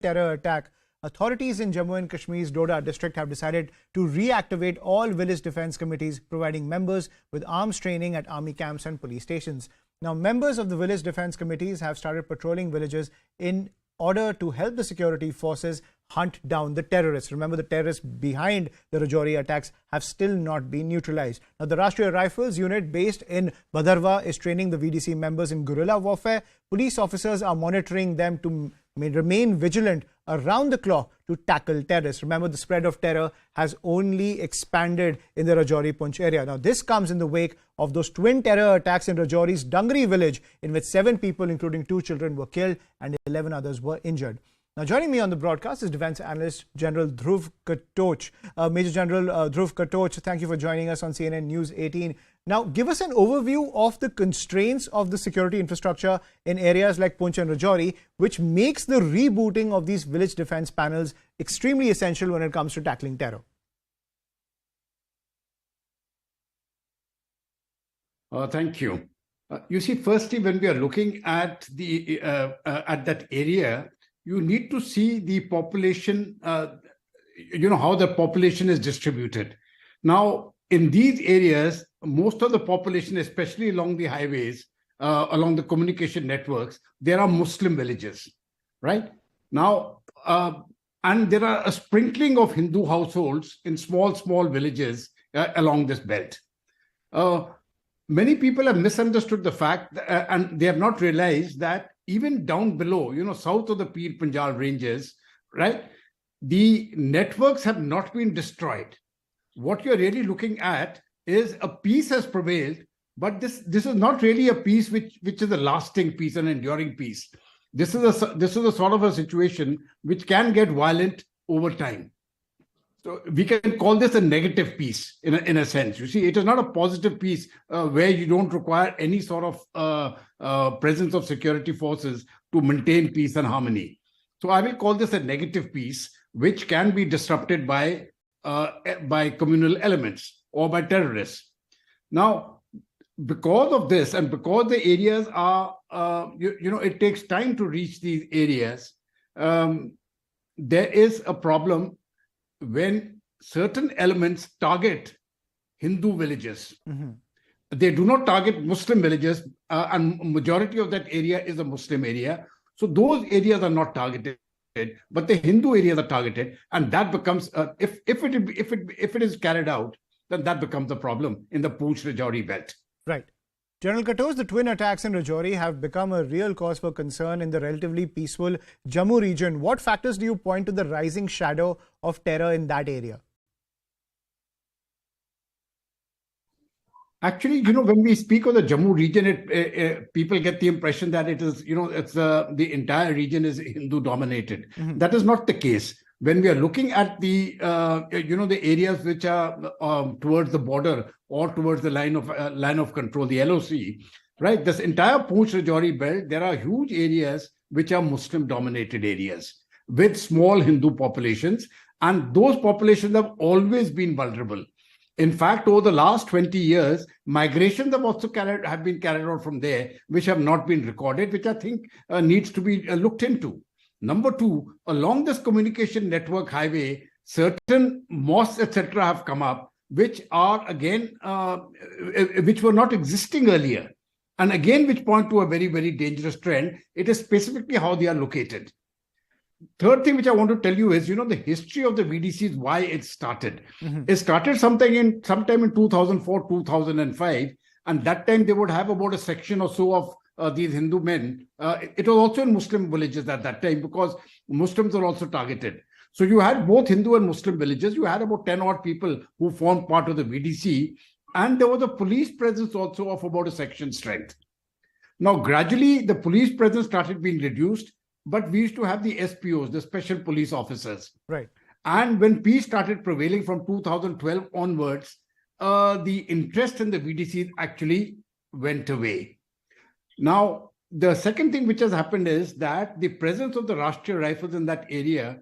terror attack, authorities in Jammu and Kashmir's Doda district have decided to reactivate all village defense committees, providing members with arms training at army camps and police stations. Now, members of the village defense committees have started patrolling villages in order to help the security forces hunt down the terrorists. Remember, the terrorists behind the Rajouri attacks have still not been neutralized. Now, the Rashtriya Rifles unit based in Bhadarwah is training the VDC members in guerrilla warfare. Police officers are monitoring them to remain vigilant around the clock to tackle terrorists. Remember, the spread of terror has only expanded in the Rajouri Poonch area. Now, this comes in the wake of those twin terror attacks in Rajouri's Dangri village, in which 7 people, including 2 children, were killed and 11 others were injured. Now, joining me on the broadcast is Defence Analyst General Dhruv Katoch. Major General Dhruv Katoch, thank you for joining us on CNN News 18. Now, give us an overview of the constraints of the security infrastructure in areas like Poonch and Rajouri, which makes the rebooting of these village defence panels extremely essential when it comes to tackling terror. Thank you. You see, firstly, when we are looking at the at that area, you need to see the population, how the population is distributed. Now, in these areas, most of the population, especially along the highways, along the communication networks, there are Muslim villages, right? Now, and there are a sprinkling of Hindu households in small villages along this belt. Many people have misunderstood the fact and they have not realized that even down below, south of the Pir Panjal ranges, right, the networks have not been destroyed. What you're really looking at is a peace has prevailed, but this is not really a peace which is a lasting peace, an enduring peace. This is a sort of a situation which can get violent over time. So we can call this a negative peace in a sense. You see, it is not a positive peace where you don't require any sort of presence of security forces to maintain peace and harmony. So I will call this a negative peace, which can be disrupted by communal elements or by terrorists. Now, because of this and because the areas are, it takes time to reach these areas, there is a problem when certain elements target Hindu villages. Mm-hmm. They do not target Muslim villages, and majority of that area is a Muslim area. So those areas are not targeted, but the Hindu areas are targeted, and that becomes if it is carried out, then that becomes a problem in the Poonch Rajouri belt. Right. General Katoch, the twin attacks in Rajouri have become a real cause for concern in the relatively peaceful Jammu region. What factors do you point to the rising shadow of terror in that area? Actually, when we speak of the Jammu region, people get the impression that it is, it's the entire region is Hindu dominated. Mm-hmm. That is not the case. When we are looking at the, the areas which are towards the border or towards the line of control, the LOC, right? This entire Poonch Rajouri belt, there are huge areas which are Muslim-dominated areas with small Hindu populations, and those populations have always been vulnerable. In fact, over the last 20 years, migrations have also been carried out from there, which have not been recorded, which I think needs to be looked into. Number 2, along this communication network highway, certain mosques, etc., have come up, which are again, which were not existing earlier. And again, which point to a very, very dangerous trend. It is specifically how they are located. Third thing which I want to tell you is, the history of the VDCs, why it started. Mm-hmm. It started sometime in 2004, 2005. And that time they would have about a section or so of these Hindu men. It was also in Muslim villages at that time because Muslims are also targeted. So you had both Hindu and Muslim villages. You had about 10 odd people who formed part of the VDC. And there was a police presence also of about a section strength. Now, gradually, the police presence started being reduced, but we used to have the SPOs, the special police officers. Right. And when peace started prevailing from 2012 onwards, the interest in the VDCs actually went away. Now, the second thing which has happened is that the presence of the Rashtriya Rifles in that area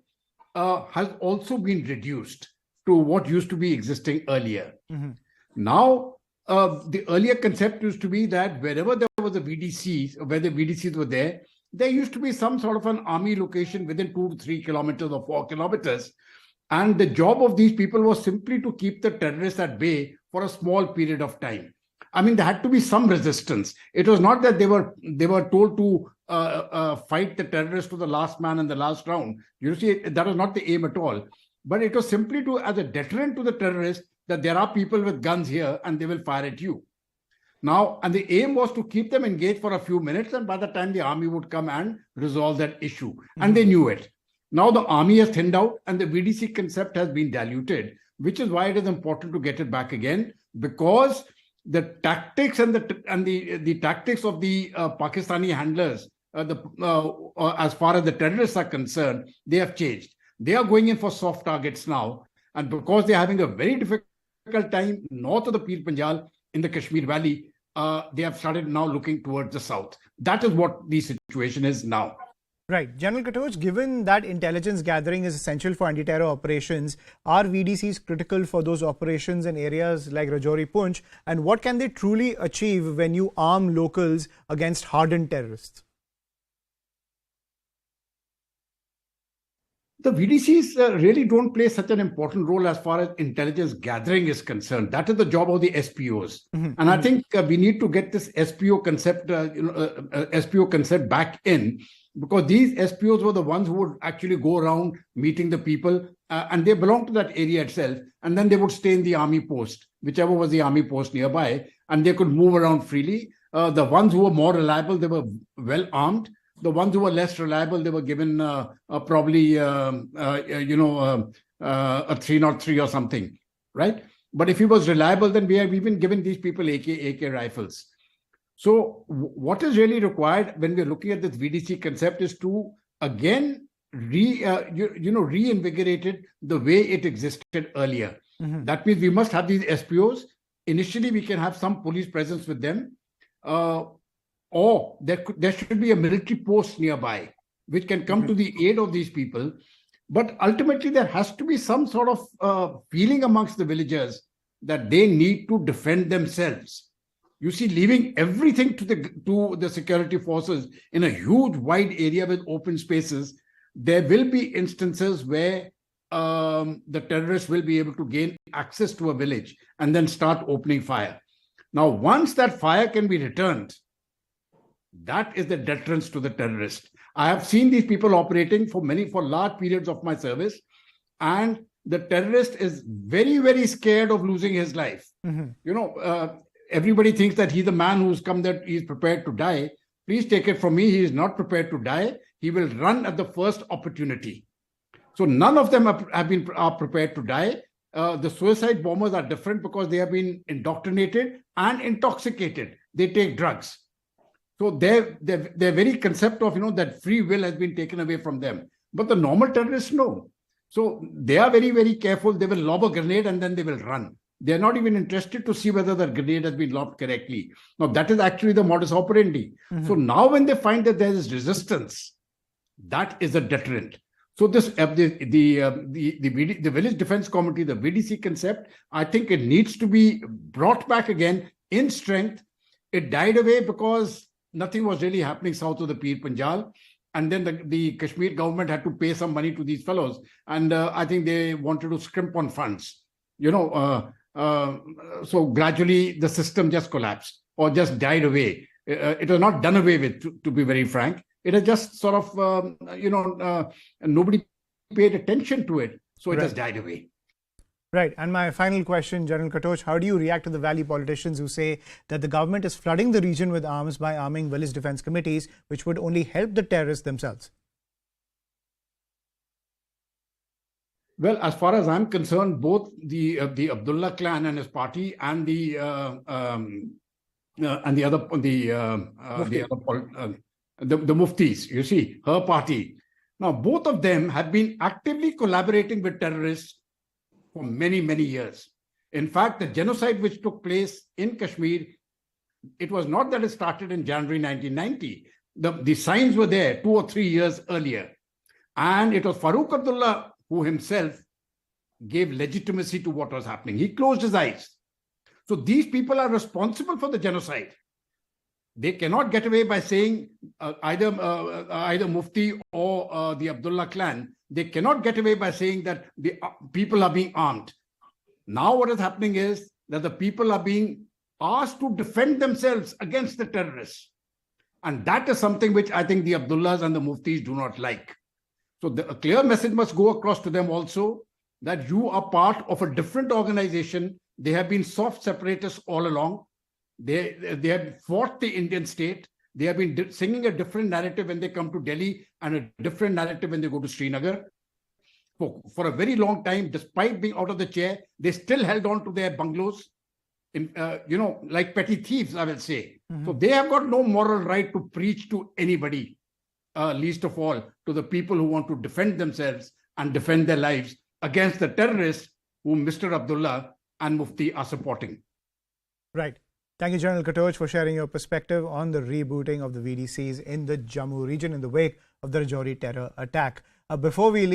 has also been reduced to what used to be existing earlier. Mm-hmm. Now, the earlier concept used to be that wherever there was a VDCs, where the VDCs were there, there used to be some sort of an army location within 2 to 3 kilometers or 4 kilometers. And the job of these people was simply to keep the terrorists at bay for a small period of time. I mean, there had to be some resistance. It was not that they were told to fight the terrorists to the last man in the last round. You see, that was not the aim at all. But it was simply to, as a deterrent to the terrorists, that there are people with guns here and they will fire at you. Now, and the aim was to keep them engaged for a few minutes, and by the time the army would come and resolve that issue. And they knew it. Now the army has thinned out and the VDC concept has been diluted, which is why it is important to get it back again, because the tactics and the tactics of the Pakistani handlers, as far as the terrorists are concerned, they have changed. They are going in for soft targets now, and because they are having a very difficult time north of the Pir Panjal in the Kashmir Valley, they have started now looking towards the south. That is what the situation is now. Right. General Katoch, given that intelligence gathering is essential for anti-terror operations, are VDCs critical for those operations in areas like Rajouri, Poonch? And what can they truly achieve when you arm locals against hardened terrorists? The VDCs really don't play such an important role as far as intelligence gathering is concerned. That is the job of the SPOs. And I think we need to get this SPO concept, SPO concept back in, because these SPOs were the ones who would actually go around meeting the people, and they belong to that area itself. And then they would stay in the army post, whichever was the army post nearby, and they could move around freely. The ones who were more reliable, they were well armed. The ones who were less reliable, they were given probably, a 303 or something, right? But if he was reliable, then we have even given these people AK rifles. So what is really required when we're looking at this VDC concept is to, again, reinvigorate it the way it existed earlier. That means we must have these SPOs. Initially, we can have some police presence with them. Or there should be a military post nearby which can come to the aid of these people. But ultimately, there has to be some sort of feeling amongst the villagers that they need to defend themselves. You see, leaving everything to the security forces in a huge, wide area with open spaces, there will be instances where the terrorists will be able to gain access to a village and then start opening fire. Now, once that fire can be returned, that is the deterrence to the terrorist. I have seen these people operating for large periods of my service, and the terrorist is very, very scared of losing his life. Everybody thinks that he's the man who's come, that he's prepared to die. Please take it from me, he is not prepared to die. He will run at the first opportunity. So none of them are prepared to die. The suicide bombers are different because they have been indoctrinated and intoxicated. They take drugs. So their very concept of, that free will has been taken away from them. But the normal terrorists, no. So they are very, very careful. They will lob a grenade and then they will run. They're not even interested to see whether the grenade has been lobbed correctly. Now, that is actually the modus operandi. So now when they find that there is resistance, that is a deterrent. So this the Village Defense Committee, the VDC concept, I think it needs to be brought back again in strength. It died away because nothing was really happening south of the Pir Panjal. And then the Kashmir government had to pay some money to these fellows. And I think they wanted to scrimp on funds. So gradually the system just collapsed or just died away. It was not done away with, to be very frank. It has just sort of, nobody paid attention to it. So it has died away. Right. And my final question, General Katoch, how do you react to the Valley politicians who say that the government is flooding the region with arms by arming village defense committees, which would only help the terrorists themselves? Well, as far as I'm concerned, both the Abdullah clan and his party and the Muftis, you see, her party. Now, both of them have been actively collaborating with terrorists for many, many years. In fact, the genocide which took place in Kashmir, it was not that it started in January 1990. The signs were there 2 or 3 years earlier. And it was Farooq Abdullah who himself gave legitimacy to what was happening. He closed his eyes. So these people are responsible for the genocide. They cannot get away by saying either Mufti or the Abdullah clan. They cannot get away by saying that the people are being armed. Now what is happening is that the people are being asked to defend themselves against the terrorists. And that is something which I think the Abdullahs and the Muftis do not like. So a clear message must go across to them also that you are part of a different organization. They have been soft separatists all along. They have fought the Indian state. They have been singing a different narrative when they come to Delhi and a different narrative when they go to Srinagar. For a very long time, despite being out of the chair, they still held on to their bungalows, like petty thieves, I will say. Mm-hmm. So they have got no moral right to preach to anybody, least of all to the people who want to defend themselves and defend their lives against the terrorists whom Mr. Abdullah and Mufti are supporting. Right. Thank you, General Katoch, for sharing your perspective on the rebooting of the VDCs in the Jammu region in the wake of the Rajouri terror attack. Before we leave,